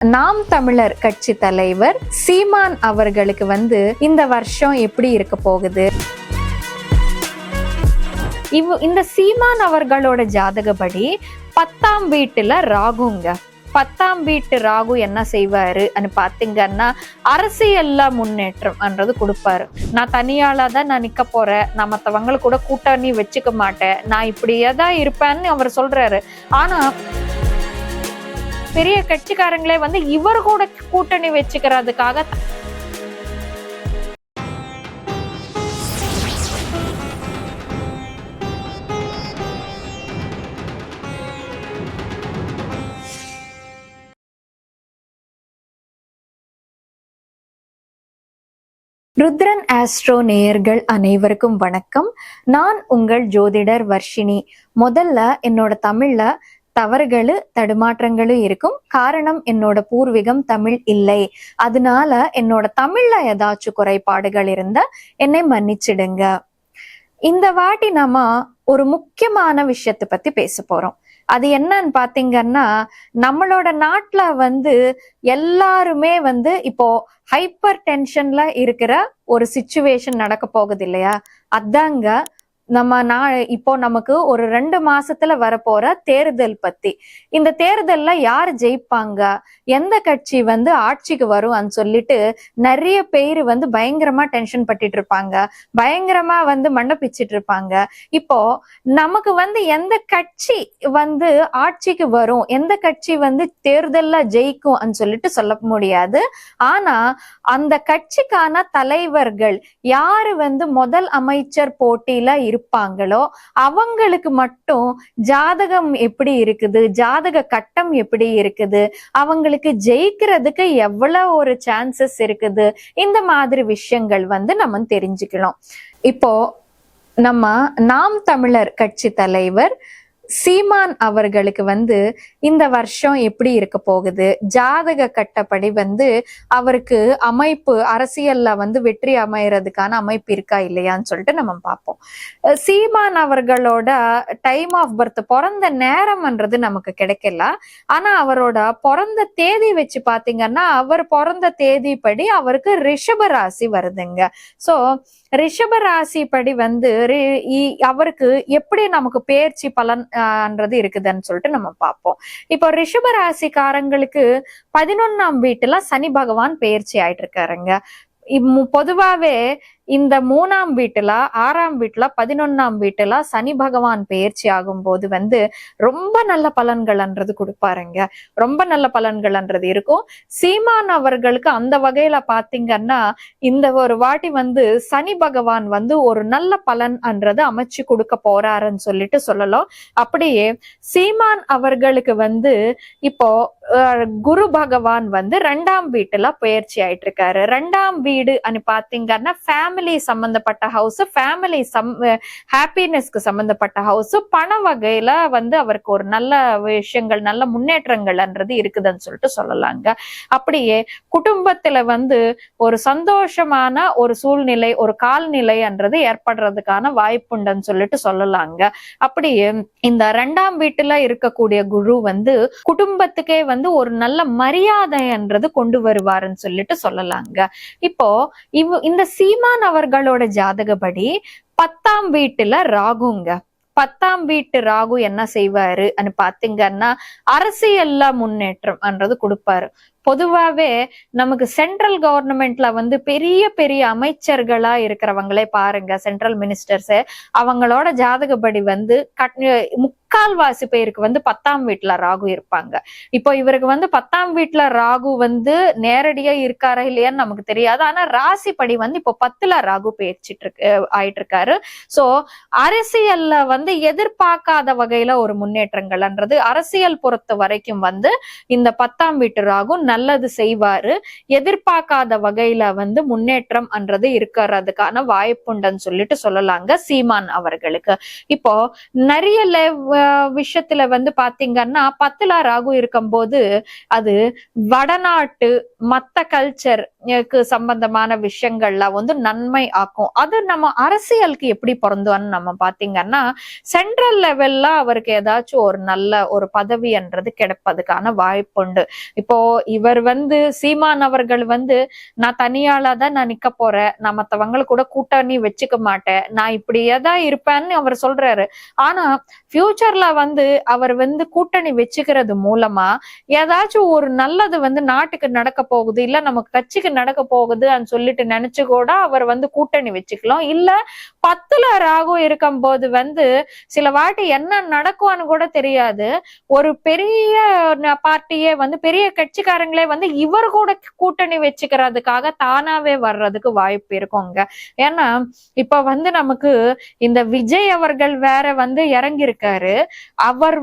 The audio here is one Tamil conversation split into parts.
நாம் தமிழர் கட்சி தலைவர் சீமான் அவர்களுக்கு இந்த வருஷம் எப்படி இருக்க போகுது? இந்த சீமான் அவர்களோட ஜாதகப்படி 10ஆம் வீட்டுல ராகுங்க. 10ஆம் வீட்டு ராகு என்ன செய்வாரு பாத்தீங்கன்னா, அரசியல்ல முன்னேற்றம்ன்றது கொடுப்பாரு. நான் தனியாளா தான் நான் நிக்க போறேன், நான் மத்தவங்களை கூட கூட்டணி வச்சுக்க மாட்டேன், நான் இப்படியேதான் இருப்பேன்னு அவர் சொல்றாரு. ஆனா பெரிய கட்சிக்காரங்களே இவர் கூட கூட்டணி வச்சுக்கிறதுக்காக ருத்ரன் ஆஸ்ட்ரோ நேயர்கள் அனைவருக்கும் வணக்கம். நான் உங்கள் ஜோதிடர் வர்ஷினி. முதல்ல என்னோட தமிழ்ல தவறுகளும் தடுமாற்றங்களும் இருக்கும். காரணம், என்னோட பூர்வீகம் தமிழ் இல்லை. அதனால என்னோட தமிழ்ல ஏதாச்சும் குறைபாடுகள் இருந்தா என்னை மன்னிச்சிடுங்க. இந்த வாட்டி நாம ஒரு முக்கியமான விஷயத்தை பத்தி பேச போறோம். அது என்னன்னு பாத்தீங்கன்னா, நம்மளோட நாட்டுல எல்லாருமே இப்போ ஹைப்பர் டென்ஷன்ல இருக்கிற ஒரு சிச்சுவேஷன் நடக்க போகுது இல்லையா? அதாங்க இப்போ நமக்கு ஒரு 2 மாசத்துல வரப்போற தேர்தல் பத்தி. இந்த தேர்தல்ல யார் ஜெயிப்பாங்க, எந்த கட்சி ஆட்சிக்கு வரும் சொல்லிட்டு நிறைய பேர் பயங்கரமா டென்ஷன் பட்டுட்டு இருப்பாங்க, பயங்கரமா மண்டை பிச்சிட்டு இருப்பாங்க. இப்போ நமக்கு எந்த கட்சி ஆட்சிக்கு வரும், எந்த கட்சி தேர்தல்ல ஜெயிக்கும் சொல்லிட்டு சொல்ல முடியாது. ஆனா அந்த கட்சிக்கான தலைவர்கள் யாரு முதல் அமைச்சர் போட்டியில இருப்பாங்களோ அவங்களுக்கு மட்டும் ஜாதகம் எப்படி இருக்குது, ஜாதக கட்டம் எப்படி இருக்குது, அவங்களுக்கு ஜெயிக்கிறதுக்கு எவ்வளவு ஒரு சான்சஸ் இருக்குது, இந்த மாதிரி விஷயங்கள் நம்ம தெரிஞ்சுக்கலாம். இப்போ நம்ம நாம் தமிழர் கட்சி தலைவர் சீமான் அவர்களுக்கு இந்த வருஷம் எப்படி இருக்க போகுது, ஜாதக கட்டப்படி அவருக்கு அமைப்பு அரசியல்ல வெற்றி அமையறதுக்கான அமைப்பு இருக்கா இல்லையான்னு சொல்லிட்டு நம்ம பார்ப்போம். சீமான் அவர்களோட டைம் ஆஃப் பர்த், பிறந்த நேரம்ன்றது நமக்கு கிடைக்கல. ஆனா அவரோட பிறந்த தேதி வச்சு பாத்தீங்கன்னா, அவர் பிறந்த தேதி படி அவருக்கு ரிஷப ராசி வருதுங்க. சோ ரிஷப ராசி படி அவருக்கு எப்படி நமக்கு பெயர்ச்சி பலன் இருக்குதுன்னு சொல்லிட்டு நம்ம பார்ப்போம். இப்போ ரிஷப ராசிக்காரங்களுக்கு 11ஆம் வீட்டுல சனி பகவான் பெயர்ச்சி ஆயிட்டு இருக்காருங்க. பொதுவாவே இந்த 3ஆம் வீட்டுல, 6ஆம் வீட்டுல, 11ஆம் வீட்டுல சனி பகவான் பெயர்ச்சி ஆகும் போது ரொம்ப நல்ல பலன்கள்ன்றது கொடுப்பாருங்க. ரொம்ப நல்ல பலன்கள்ன்றது இருக்கும். சீமான் அவர்களுக்கு அந்த வகையில பாத்தீங்கன்னா, இந்த ஒரு வாட்டி சனி பகவான் ஒரு நல்ல பலன்ன்றது அமைச்சு கொடுக்க போறாருன்னு சொல்லிட்டு சொல்லலாம். அப்படியே சீமான் அவர்களுக்கு இப்போ குரு பகவான் 2ஆம் வீட்டுல பெயர்ச்சி ஆயிட்டு இருக்காரு. 2ஆம் வீடு பாத்தீங்கன்னா ஃபேமிலி சம்பந்தப்பட்ட ஹவுஸ், ஃபேமிலி ஹாப்பினஸ்க்கு சம்பந்தப்பட்ட ஹவுஸ், பண வகையில அவருக்கு ஒரு நல்ல விஷயங்கள், நல்ல முன்னேற்றங்கள்ன்றது இருக்குதுன்னு சொல்லிட்டு சொல்லலாங்க. அப்படியே குடும்பத்துல ஒரு சந்தோஷமான ஒரு சூழ்நிலை, ஒரு கால்நிலைன்றது ஏற்படுறதுக்கான வாய்ப்புண்டுன்னு சொல்லிட்டு சொல்லலாங்க. அப்படியே இந்த 2ஆம் வீட்டுல இருக்கக்கூடிய குரு குடும்பத்துக்கே ஒரு நல்ல மரியாதைன்றது கொண்டு வருவாருன்னு சொல்லிட்டு சொல்லலாங்க. இப்போ இந்த சீமான் அவர்களோட ஜாதகப்படி 10ஆம் வீட்டுல ராகுங்க. 10ஆம் வீட்டு ராகு என்ன செய்வாரு பாத்தீங்கன்னா, அரசியல்ல முன்னேற்றம்ன்றது கொடுப்பாரு. பொதுவாவே நமக்கு சென்ட்ரல் கவர்மெண்ட்ல பெரிய பெரிய அமைச்சர்களா இருக்கிறவங்களே பாருங்க, சென்ட்ரல் மினிஸ்டர்ஸ், அவங்களோட ஜாதகப்படி முக்கால்வாசி பேருக்கு 10ஆம் வீட்டுல ராகு இருப்பாங்க. இப்போ இவருக்கு 10ஆம் வீட்டுல ராகு நேரடியா இருக்காரா இல்லையான்னு நமக்கு தெரியாது. ஆனா ராசிப்படி இப்போ 10ல ராகு ஆயிட்டு இருக்காரு. சோ அரசியல்ல எதிர்பார்க்காத வகையில ஒரு முன்னேற்றங்கள்ன்றது, அரசியல் பொறுத்த வரைக்கும் இந்த 10ஆம் வீட்டு ராகு நல்லது செய்வாரு. எதிர்பார்க்காத வகையில முன்னேற்றம்ன்றது இருக்கிறதுக்கான வாய்ப்புண்டுன்னு சொல்லிட்டு சொல்லலாங்க சீமான் அவர்களுக்கு. இப்போ நிறைய விஷயத்துல பாத்தீங்கன்னா, 10ல ராகு இருக்கும் போது அது வடநாட்டு மத்த கல்ச்சருக்கு சம்பந்தமான விஷயங்கள்ல நன்மை ஆக்கும். அது நம்ம அரசியலுக்கு எப்படி பொருந்தும்னு நம்ம பாத்தீங்கன்னா, சென்ட்ரல் லெவல்ல அவருக்கு ஏதாச்சும் ஒரு நல்ல ஒரு பதவின்றது கிடைப்பதுக்கான வாய்ப்புண்டு. இப்போ இவர் சீமான் அவர்கள் நான் தனியாளா தான் நான் நிக்க போறேன், நான் மத்தவங்களை கூட கூட்டணி வச்சுக்க மாட்டேன், நான் இப்படியேதான் இருப்பேன்னு அவர் சொல்றாரு. ஆனா ஃபியூச்சர்ல அவர் கூட்டணி வச்சுக்கிறது மூலமா ஏதாச்சும் ஒரு நல்லது நாட்டுக்கு நடக்க போகுது, இல்ல நமக்கு கட்சிக்கு நடக்க போகுதுன்னு சொல்லிட்டு நினைச்சு கூட அவர் கூட்டணி வச்சுக்கலாம். இல்ல 10ல ராகு இருக்கும் போது சில வாட்டி என்ன நடக்கும்னு கூட தெரியாது, ஒரு பெரிய பார்ட்டியே பெரிய கட்சிக்காரங்களே இவர் கூட கூட்டணி வச்சுக்கிறதுக்காக தானாவே வர்றதுக்கு வாய்ப்பு இருக்குங்க. ஏன்னா இப்ப நமக்கு இந்த விஜய் அவர்கள் வேற இறங்கியிருக்காரு. அவர்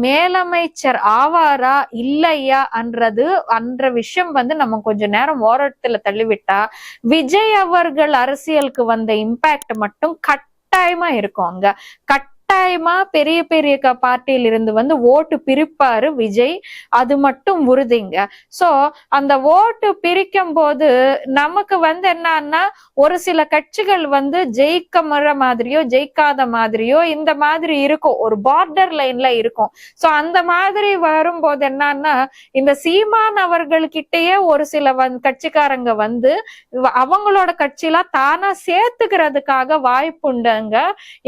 மேலமைச்சர் ஆவாரா இல்லையா அன்ற விஷயம் நம்ம கொஞ்ச நேரம் ஓரத்துல தள்ளிவிட்டா விஜய் அவர்கள் அரசியலுக்கு வந்த இம்பாக்ட் மட்டும் கட்டாயமா இருக்கும். அங்க கட்டாயமா பெரிய பெரிய பார்ட்டியில இருந்து ஓட்டு பிரிப்பாரு விஜய், அது மட்டும் உறுதிங்க. சோ அந்த ஓட்டு பிரிக்கும் போது நமக்கு என்னன்னா ஒரு சில கட்சிகள் ஜெயிக்க மாதிரியோ ஜெயிக்காத மாதிரியோ இந்த மாதிரி இருக்கும், ஒரு பார்டர் லைன்ல இருக்கும். சோ அந்த மாதிரி வரும்போது என்னன்னா இந்த சீமான் அவர்கள்கிட்டயே ஒரு சில கட்சிக்காரங்க அவங்களோட கட்சியில தானா சேர்த்துக்கிறதுக்காக வாய்ப்புண்டுங்க.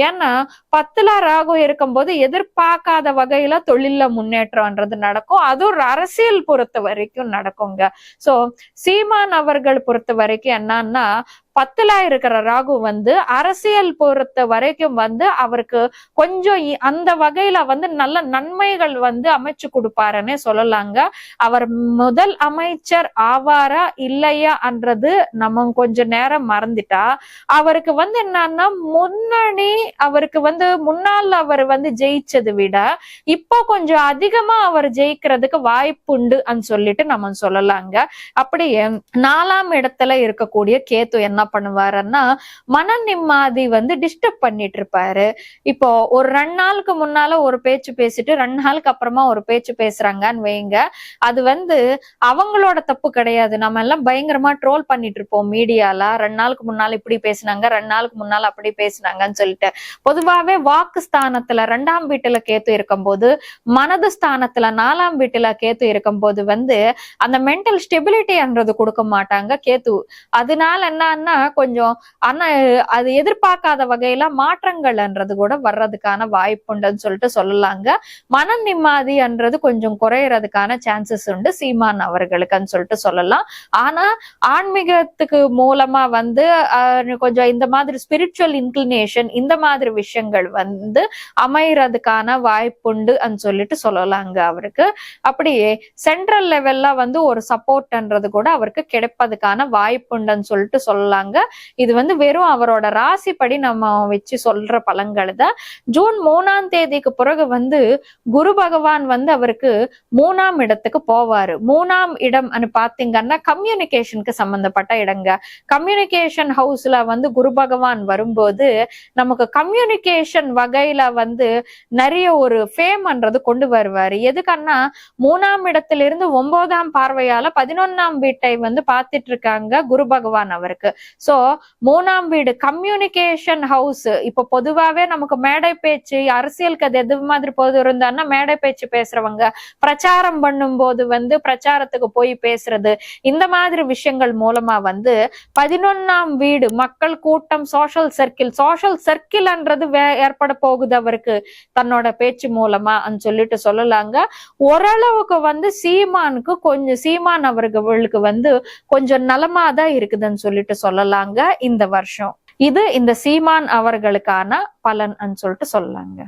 ஏன்னா 10ல ராகு இருக்கும்போது எதிர்பார்க்காத வகையில தொழில முன்னேற்றம்ன்றது நடக்கும். அதுவும் அரசியல் பொறுத்த வரைக்கும் நடக்குங்க. சோ சீமான் அவர்கள் பொறுத்த வரைக்கும் என்னன்னா 10ல இருக்கிற ராகு அரசியல் பொறுத்த வரைக்கும் அவருக்கு கொஞ்சம் அந்த வகையில நல்ல நன்மைகள் அமைச்சு கொடுப்பாருன்னே சொல்லலாங்க. அவர் முதல் அமைச்சர் ஆவாரா இல்லையா என்றது நம்ம கொஞ்ச நேரம் மறந்துட்டா அவருக்கு என்னன்னா முன்னணி அவருக்கு முன்னால் அவர் ஜெயிச்சதை விட இப்போ கொஞ்சம் அதிகமா அவர் ஜெயிக்கிறதுக்கு வாய்ப்புண்டு சொல்லிட்டு நம்ம சொல்லலாங்க. அப்படியே 4ஆம் இடத்துல இருக்கக்கூடிய கேத்து என்ன பண்ணுவாருன்னா மன நிம்மதி டிஸ்டர்ப் பண்ணிட்டு இருப்பாரு. இப்போ ஒரு 2 நாளுக்கு முன்னால ஒரு பேச்சு பேசிட்டு 2 நாளுக்கு அப்புறமா ஒரு பேச்சு பேசுறாங்கன்னு வைங்க, அது அவங்களோட தப்பு கிடையாது. நம்ம எல்லாம் பயங்கரமா ட்ரோல் பண்ணிட்டு இருப்போம் மீடியால, 2 நாளுக்கு முன்னால இப்படி பேசினாங்க, 2 நாளுக்கு முன்னால அப்படி பேசினாங்கன்னு சொல்லிட்டு. பொதுவாவே வாக்கு ஸ்தானத்துல 2ஆம் வீட்டுல கேத்து இருக்கும்போது, மனது ஸ்தானத்துல 4ஆம் வீட்டுல கேத்து இருக்கும்போது அந்த மென்டல் ஸ்டெபிலிட்டின்றது கொடுக்க மாட்டாங்க கேத்து. அதனால என்னன்னா கொஞ்சம் ஆனா அது எதிர்பார்க்காத வகையில மாற்றங்கள்ன்றது கூட வர்றதுக்கான வாய்ப்புண்டுன்னு சொல்லிட்டு சொல்லலாங்க. மன நிம்மதின்றது கொஞ்சம் குறையறதுக்கான சான்சஸ் உண்டு சீமான் அவர்களுக்குன்னு சொல்லிட்டு சொல்லலாம். ஆனா ஆன்மீகத்துக்கு மூலமா கொஞ்சம் இந்த மாதிரி ஸ்பிரிச்சுவல் இன்க்ளினேஷன் இந்த மாதிரி விஷயங்கள் அமையறதுக்கான வாய்ப்புண்டு சொல்லிட்டு சொல்லலாங்க அவருக்கு. அப்படியே சென்ட்ரல் லெவல்ல ஒரு சப்போர்ட்ன்றது கூட அவருக்கு கிடைப்பதுக்கான வாய்ப்புண்டுன்னு சொல்லிட்டு சொல்லலாங்க. இது வெறும் அவரோட ராசிப்படி நம்ம வச்சு சொல்ற பலன்கள் தான். ஜூன் 3ஆம் தேதிக்கு பிறகு குரு பகவான் அவருக்கு 3ஆம் இடத்துக்கு போவாரு. 3ஆம் இடம் பாத்தீங்கன்னா கம்யூனிகேஷனுக்கு சம்பந்தப்பட்ட இடங்க. கம்யூனிகேஷன் ஹவுஸ்ல குரு பகவான் வரும்போது நமக்கு கம்யூனிகேஷன் வகையில நிறைய ஒரு ஃபேம்ன்றது கொண்டு வருவாரு. எதுக்கன்னா 3ஆம் இடத்துல இருந்து 9ஆம் பார்வையால 11ஆம் வீட்டை பார்த்துட்டு இருக்காங்க குரு பகவான் அவருக்கு. சோ 3ஆம் வீடு கம்யூனிகேஷன் ஹவுஸ். இப்ப பொதுவாவே நமக்கு மேடை பேச்சு அரசியலுக்கு அது எது மாதிரி போது இருந்தான்னா மேடை பேச்சு பேசுறவங்க பிரச்சாரம் பண்ணும் போது பிரச்சாரத்துக்கு போய் பேசுறது இந்த மாதிரி விஷயங்கள் மூலமா 11ஆம் வீடு மக்கள் கூட்டம் சோஷியல் சர்க்கிள்ன்றது ஏற்பட போகுது அவருக்கு தன்னோட பேச்சு மூலமா சொல்லிட்டு சொல்லலாங்க. ஓரளவுக்கு சீமானுக்கு கொஞ்சம் சீமான் அவர்களுக்கு கொஞ்சம் நலமாதான் இருக்குதுன்னு சொல்லிட்டு சொல்லலாங்க இந்த வருஷம். இது இந்த சீமான் அவர்களுக்கான பலன் சொல்லிட்டு சொல்லலாங்க.